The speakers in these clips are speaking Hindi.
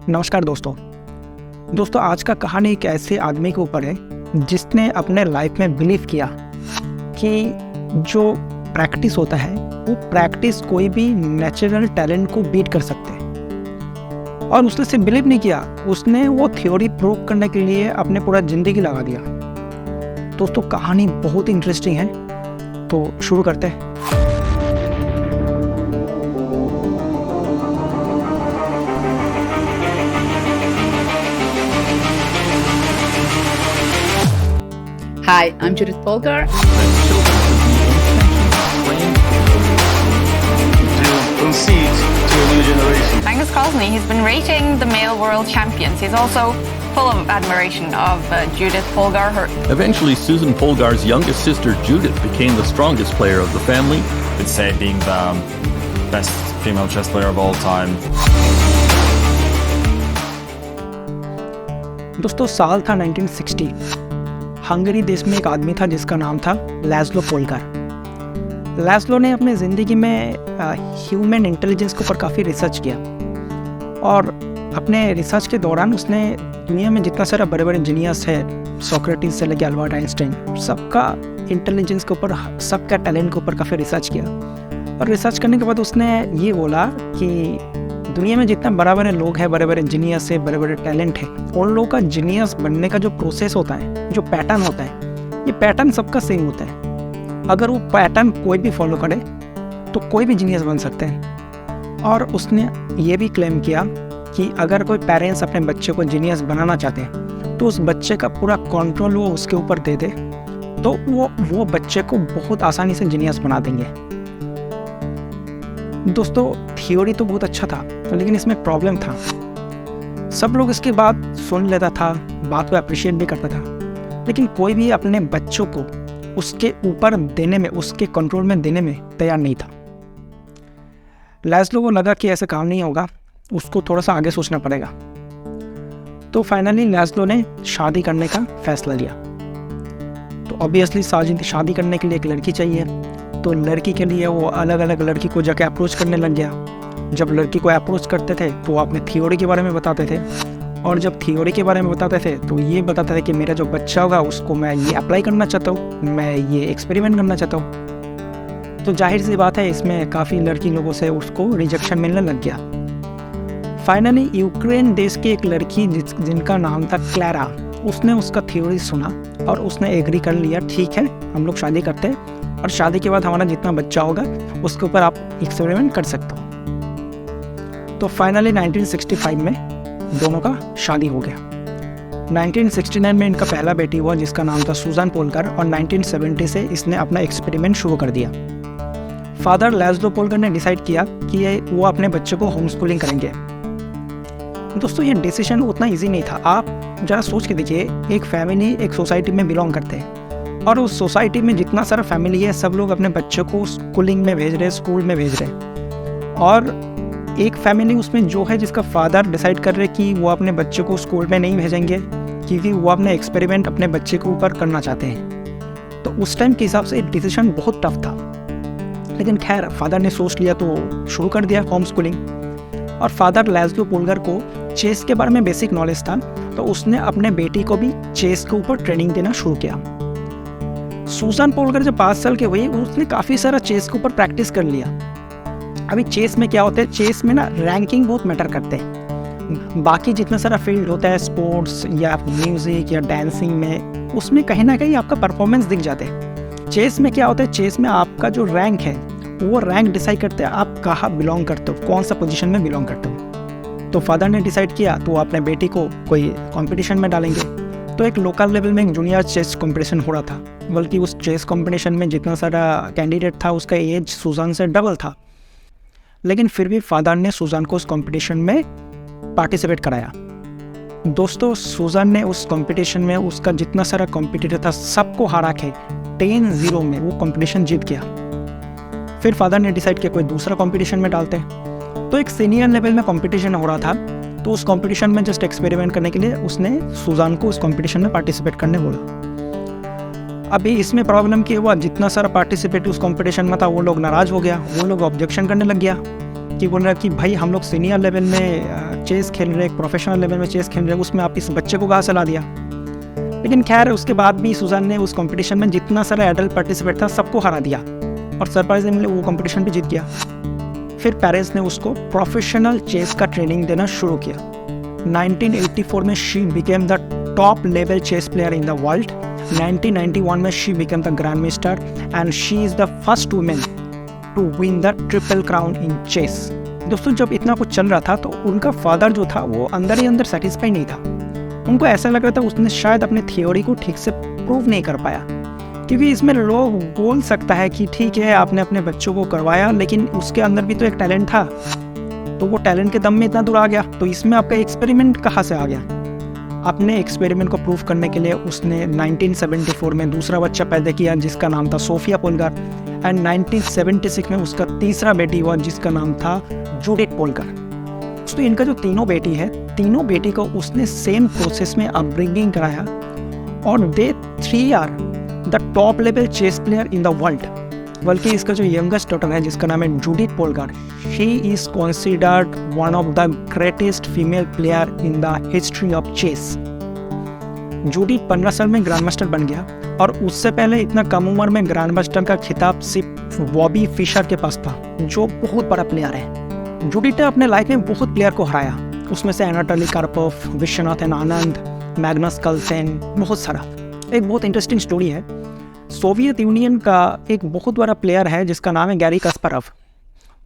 नमस्कार दोस्तों आज का कहानी एक ऐसे आदमी के ऊपर है जिसने अपने लाइफ में बिलीव किया कि जो प्रैक्टिस होता है वो प्रैक्टिस कोई भी नेचुरल टैलेंट को बीट कर सकते हैं। और उसने सिर्फ बिलीव नहीं किया, उसने वो थ्योरी प्रूव करने के लिए अपने पूरा ज़िंदगी लगा दिया। दोस्तों कहानी बहुत इंटरेस्टिंग है, तो शुरू करते हैं। Hi, I'm Judith Polgar. To concede to a new generation. Magnus Carlsen, he's been rating the male world champions. He's also full of admiration of Judith Polgar. Eventually, Susan Polgar's youngest sister, Judith, became the strongest player of the family. I'd say being the best female chess player of all time. दोस्तों साल था 1960। हंगरी देश में एक आदमी था जिसका नाम था लाज़्लो पोलगार। लाज़्लो ने अपने ज़िंदगी में ह्यूमन इंटेलिजेंस के ऊपर काफ़ी रिसर्च किया और अपने रिसर्च के दौरान उसने दुनिया में जितना सारा बड़े बड़े इंजीनियर्स है, सोक्रेटिस से लेकर अल्बर्ट आइंस्टाइन, सबका इंटेलिजेंस के ऊपर, सबका टैलेंट के ऊपर काफ़ी रिसर्च किया। और रिसर्च करने के बाद उसने ये बोला कि दुनिया में जितना बड़ा बड़े लोग हैं, बड़े बड़े इंजीनियर्स है, बड़े बड़े टैलेंट है, उन लोगों का जीनियस बनने का जो प्रोसेस होता है, जो पैटर्न होता है, ये पैटर्न सबका सेम होता है। अगर वो पैटर्न कोई भी फॉलो करे तो कोई भी जीनियस बन सकते हैं। और उसने ये भी क्लेम किया कि अगर कोई पेरेंट्स अपने बच्चे को जीनियस बनाना चाहते हैं तो उस बच्चे का पूरा कंट्रोल वो उसके ऊपर दे दे तो वो बच्चे को बहुत आसानी से जीनियस बना देंगे। दोस्तों थ्योरी तो बहुत अच्छा था, लेकिन इसमें प्रॉब्लम था। सब लोग इसकी बात सुन लेता था, बात को अप्रिशिएट भी करता था, लेकिन कोई भी अपने बच्चों को उसके ऊपर देने में, उसके कंट्रोल में देने में तैयार नहीं था। लाज़्लो को लगा कि ऐसा काम नहीं होगा, उसको थोड़ा सा आगे सोचना पड़ेगा। तो फाइनली लाज़्लो ने शादी करने का फैसला लिया। तो ऑब्वियसली शादी करने के लिए एक लड़की चाहिए, तो लड़की के लिए वो अलग अलग लड़की को जाके अप्रोच करने लग गया। जब लड़की को अप्रोच करते थे तो वो अपने थ्योरी के बारे में बताते थे, और जब थ्योरी के बारे में बताते थे तो ये बताते थे कि मेरा जो बच्चा होगा उसको मैं ये अप्लाई करना चाहता हूँ, मैं ये एक्सपेरिमेंट करना चाहता हूँ। तो जाहिर सी बात है इसमें काफ़ी लड़की लोगों से उसको रिजेक्शन मिलने लग गया। फाइनली यूक्रेन देश की एक लड़की जिनका नाम था क्लैरा, उसने उसका थ्योरी सुना और उसने एग्री कर लिया, ठीक है हम लोग शादी करते हैं और शादी के बाद हमारा जितना बच्चा होगा उसके ऊपर आप एक्सपेरिमेंट कर सकते हो। तो फाइनली 1965 में दोनों का शादी हो गया। 1969 में इनका पहला बेटी हुआ जिसका नाम था सुजान पोलगार, और 1970 से इसने अपना एक्सपेरिमेंट शुरू कर दिया। फादर लाज़्लो पोलगार ने डिसाइड किया कि वो अपने बच्चे को होम स्कूलिंग करेंगे। दोस्तों ये डिसीजन उतना ईजी नहीं था। आप ज़रा सोच के देखिए, एक फैमिली एक सोसाइटी में बिलोंग करते हैं और उस सोसाइटी में जितना सारा फैमिली है सब लोग अपने बच्चों को स्कूलिंग में भेज रहे, स्कूल में भेज रहे, और एक फैमिली उसमें जो है जिसका फादर डिसाइड कर रहे कि वो अपने बच्चे को स्कूल में नहीं भेजेंगे क्योंकि वो अपने एक्सपेरिमेंट अपने बच्चे के ऊपर करना चाहते हैं। तो उस टाइम के हिसाब से डिसीजन बहुत टफ था, लेकिन खैर फादर ने सोच लिया तो शुरू कर दिया होम स्कूलिंग। और फादर लाज़्लो पोलगार को चेस के बारे में बेसिक नॉलेज था, तो उसने अपने बेटी को भी चेस के ऊपर ट्रेनिंग देना शुरू किया। सुजान पोलगार जब 5 साल के हुई उसने काफ़ी सारा चेस के ऊपर प्रैक्टिस कर लिया। अभी चेस में क्या होता है, चेस में ना रैंकिंग बहुत मैटर करते हैं। बाकी जितना सारा फील्ड होता है, स्पोर्ट्स या म्यूज़िक या डांसिंग में, उसमें कहीं ना कहीं आपका परफॉर्मेंस दिख जाते हैं। चेस में क्या होता है, चेस में आपका जो रैंक है वो रैंक डिसाइड करते हैं आप कहाँ बिलोंग करते हो, कौन सा पोजीशन में बिलोंग करते हो। तो फादर ने डिसाइड किया तो अपने बेटी को कोई कंपटीशन में डालेंगे। तो एक लोकल लेवल में एक जूनियर चेस कंपटीशन हो रहा था, बल्कि उस चेस कंपटीशन में जितना सारा कैंडिडेट था उसका एज सुजान से डबल था, लेकिन फिर भी फादर ने सुजान को उस कंपटीशन में पार्टिसिपेट कराया। दोस्तों सुजान ने उस कंपटीशन में उसका जितना सारा कॉम्पिटिटर था सबको हरा के 10-0 में वो कंपटीशन जीत गया। फिर फादर ने डिसाइड किया कोई दूसरा कंपटीशन में डालते हैं। तो एक सीनियर लेवल में कंपटीशन हो रहा था, तो उस कंपटीशन में जस्ट एक्सपेरिमेंट करने के लिए उसने सुजान को उस कंपटीशन में पार्टिसिपेट करने बोला। अभी इसमें प्रॉब्लम क्या हुआ, जितना सारा पार्टिसिपेट उस कंपटीशन में था वो लोग नाराज़ हो गया, वो लोग ऑब्जेक्शन करने लग गया कि बोल रहा कि भाई हम लोग सीनियर लेवल में चेस खेल रहे, एक प्रोफेशनल लेवल में चेस खेल रहे, उसमें आप इस बच्चे को कहाँ सलाह दिया। लेकिन खैर उसके बाद भी सुजान ने उस कंपटीशन में जितना सारा एडल्ट पार्टिसिपेट था सबको हरा दिया और सरप्राइजिंगली वो कंपटीशन भी जीत गया। फिर पेरेंट्स ने उसको प्रोफेशनल चेस का ट्रेनिंग देना शुरू किया। 1984 में she became the top level chess player in the world. 1991 में she became the grandmaster and she is the first women to win the triple crown in chess. दोस्तों जब इतना कुछ चल रहा था तो उनका फादर जो था वो अंदर ही अंदर सेटिस्फाई नहीं था। उनको ऐसा लग रहा था उसने शायद अपने थियोरी को ठीक से प्रूव नहीं कर पाया, क्योंकि इसमें लोग बोल सकता है कि ठीक है आपने अपने बच्चों को करवाया, लेकिन उसके अंदर भी तो एक टैलेंट था, तो वो टैलेंट के दम में इतना दूर आ गया, तो इसमें आपका एक्सपेरिमेंट कहाँ से आ गया। अपने एक्सपेरिमेंट को प्रूव करने के लिए उसने 1974 में दूसरा बच्चा पैदा किया जिसका नाम था सोफिया पोलगार एंड 1976 में उसका तीसरा बेटी हुआ जिसका नाम था जूडिथ पोलगार। तो इनका जो तीनों बेटी है, तीनों बेटी को उसने सेम प्रोसेस में अपब्रिंगिंग कराया और they 3 are the top level chess player in the world. बल्कि इसका जो यंगेस्ट डॉटर है जिसका नाम है Judit Polgar, she is considered one of the greatest female player in the history of chess. Judit 15 साल में ग्रैंड मास्टर बन गया और उससे पहले इतना कम उम्र में ग्रैंड मास्टर का खिताब सिर्फ बॉबी फिशर के पास था जो बहुत बड़ा प्लेयर है। जूडिथ ने अपने लाइफ में बहुत प्लेयर को हराया, उसमें से Anatoly Karpov, Viswanathan Anand, Magnus Carlsen, बहुत सारा। एक बहुत इंटरेस्टिंग स्टोरी है, सोवियत यूनियन का एक बहुत बड़ा प्लेयर है जिसका नाम है गैरी कस्पारोव।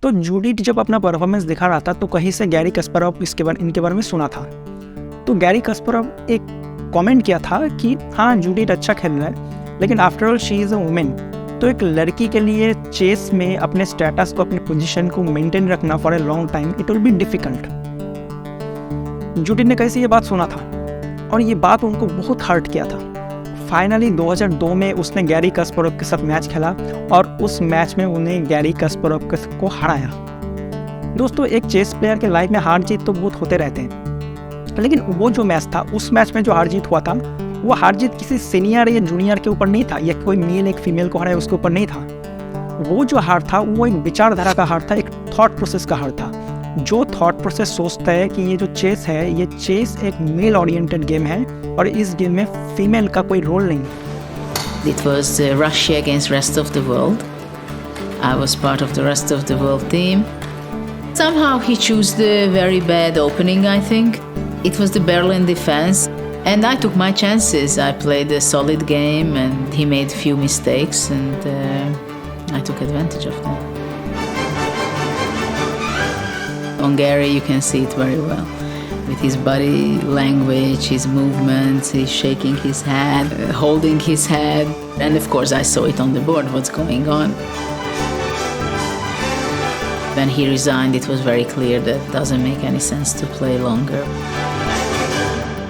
तो जूडिथ जब अपना परफॉर्मेंस दिखा रहा था तो कहीं से गैरी कस्पारोव इनके बारे में सुना था। तो गैरी कस्पारोव एक कमेंट किया था कि हाँ जूडिथ अच्छा खेल रहा है, लेकिन after all she is a women, तो एक लड़की के लिए चेस में अपने स्टेटस को, अपनी पोजीशन को मेंटेन रखना for a long time it will be difficult. Judith ने कैसे ये बात सुना था और ये बात उनको बहुत हर्ट किया था। फाइनली 2002 में उसने गैरी कस्पारोव के साथ मैच खेला और उस मैच में उन्हें गैरी कस्पारोव को हराया। दोस्तों एक चेस प्लेयर के लाइफ में हार जीत तो बहुत होते रहते हैं, लेकिन वो जो मैच था, उस मैच में जो हार जीत हुआ था वो हार जीत किसी सीनियर या जूनियर के ऊपर नहीं था, या कोई मेल एक फीमेल को हराया उसके ऊपर नहीं था। वो जो हार था वो एक विचारधारा का हार था, एक थॉट प्रोसेस का हार था। जो थॉट प्रोसेस सोचता है कि ये जो चेस है, ये चेस एक मेल ओरिएंटेड गेम है और इस गेम में फीमेल का कोई रोल नहीं। It was Russia against rest of the world. I was part of the rest of the world team. Somehow he chose the very bad opening, I think. It was the Berlin defense, and I took my chances. I played a solid game, and he made few mistakes, and I took advantage of them. On Gary, you can see it very well. With his body language, his movements, he's shaking his head, holding his head. And of course, I saw it on the board, what's going on. When he resigned, it was very clear that it doesn't make any sense to play longer.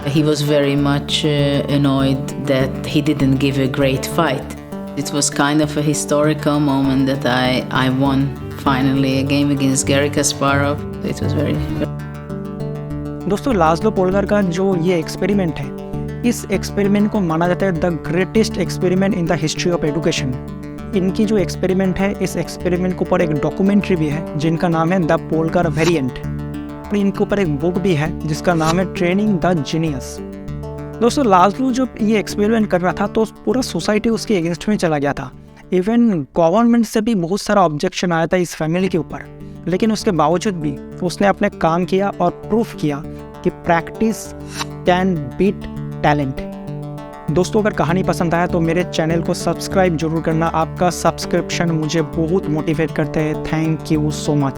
He was very much annoyed that he didn't give a great fight. It was kind of a historical moment that I won finally a game against Garry Kasparov. It was very... दोस्तों लाज़लो पोलगार का जो ये एक्सपेरिमेंट है, इस एक्सपेरिमेंट को माना जाता है the greatest experiment in the history of education. इनकी जो एक्सपेरिमेंट है, इस एक्सपेरिमेंट के ऊपर एक डॉक्यूमेंट्री भी है जिनका नाम है द पोलगार वेरिएंट, और इनके ऊपर एक बुक भी है जिसका नाम है ट्रेनिंग द जीनियस। दोस्तों लाज़लो जब ये एक्सपेरिमेंट कर रहा था तो पूरा सोसाइटी उसके अगेंस्ट में चला गया था। इवन गवर्नमेंट से भी बहुत सारा ऑब्जेक्शन आया था इस फैमिली के ऊपर, लेकिन उसके बावजूद भी उसने अपने काम किया और प्रूफ किया कि प्रैक्टिस कैन बीट टैलेंट। दोस्तों अगर कहानी पसंद आया तो मेरे चैनल को सब्सक्राइब जरूर करना, आपका सब्सक्रिप्शन मुझे बहुत मोटिवेट करते हैं। Thank you so much.